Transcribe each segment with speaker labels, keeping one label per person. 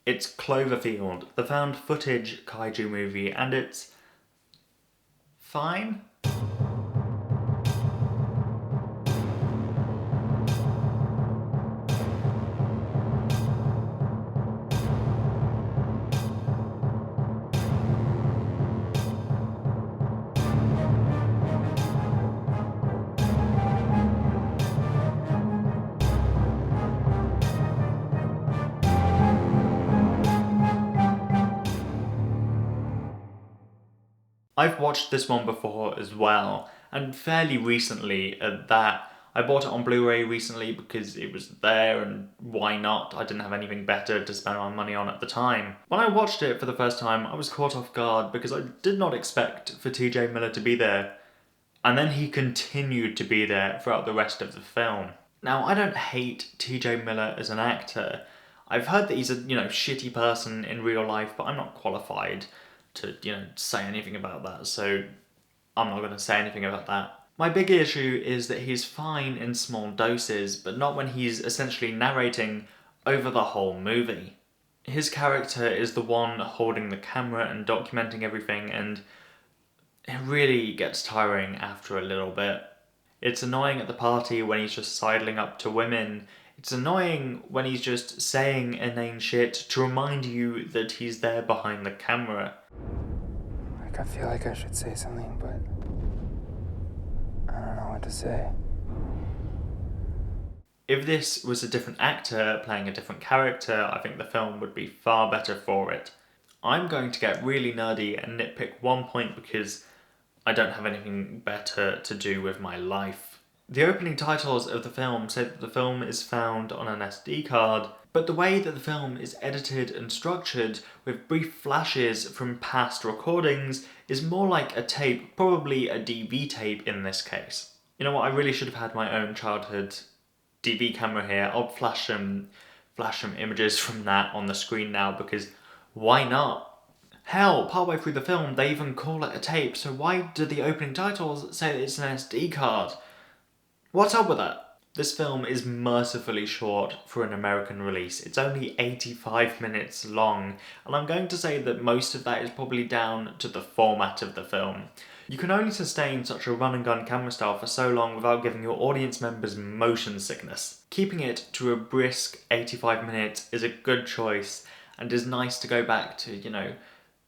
Speaker 1: It's Cloverfield, the found footage kaiju movie, and it's fine. I've watched this one before as well, and fairly recently at that. I bought it on Blu-ray recently because it was there and why not? I didn't have anything better to spend my money on at the time. When I watched it for the first time, I was caught off guard because I did not expect for TJ Miller to be there. And then he continued to be there throughout the rest of the film. Now, I don't hate TJ Miller as an actor. I've heard that he's a, shitty person in real life, but I'm not qualified to, say anything about that, so I'm not going to say anything about that. My big issue is that he's fine in small doses, but not when he's essentially narrating over the whole movie. His character is the one holding the camera and documenting everything, and it really gets tiring after a little bit. It's annoying at the party when he's just sidling up to women. It's annoying when he's just saying inane shit to remind you that he's there behind the camera.
Speaker 2: I feel like I should say something, but I don't know what to say.
Speaker 1: If this was a different actor playing a different character, I think the film would be far better for it. I'm going to get really nerdy and nitpick one point because I don't have anything better to do with my life. The opening titles of the film say that the film is found on an SD card, but the way that the film is edited and structured with brief flashes from past recordings is more like a tape, probably a DV tape in this case. You know what, I really should have had my own childhood DV camera here. I'll flash some images from that on the screen now because why not? Hell, partway through the film they even call it a tape, so why do the opening titles say that it's an SD card? What's up with that? This film is mercifully short for an American release. It's only 85 minutes long, and I'm going to say that most of that is probably down to the format of the film. You can only sustain such a run and gun camera style for so long without giving your audience members motion sickness. Keeping it to a brisk 85 minutes is a good choice, and is nice to go back to,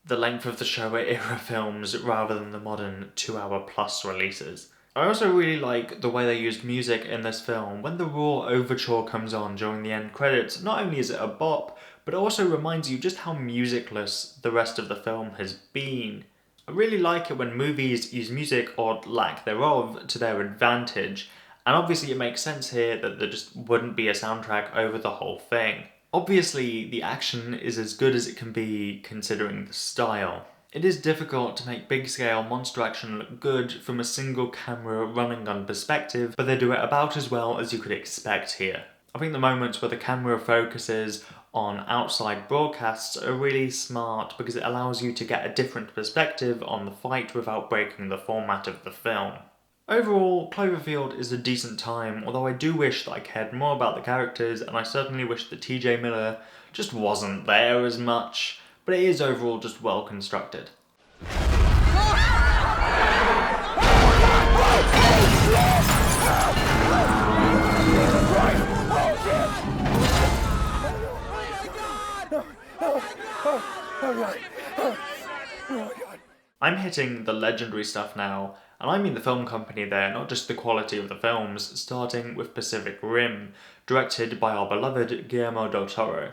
Speaker 1: the length of the Showa era films rather than the modern 2-hour plus releases. I also really like the way they used music in this film. When the raw overture comes on during the end credits, not only is it a bop, but it also reminds you just how musicless the rest of the film has been. I really like it when movies use music, or lack thereof, to their advantage, and obviously it makes sense here that there just wouldn't be a soundtrack over the whole thing. Obviously, the action is as good as it can be considering the style. It is difficult to make big-scale monster action look good from a single camera run and gun perspective, but they do it about as well as you could expect here. I think the moments where the camera focuses on outside broadcasts are really smart because it allows you to get a different perspective on the fight without breaking the format of the film. Overall, Cloverfield is a decent time, although I do wish that I cared more about the characters, and I certainly wish that TJ Miller just wasn't there as much. But it is overall just well constructed. I'm hitting the legendary stuff now, and I mean the film company there, not just the quality of the films, starting with Pacific Rim, directed by our beloved Guillermo del Toro.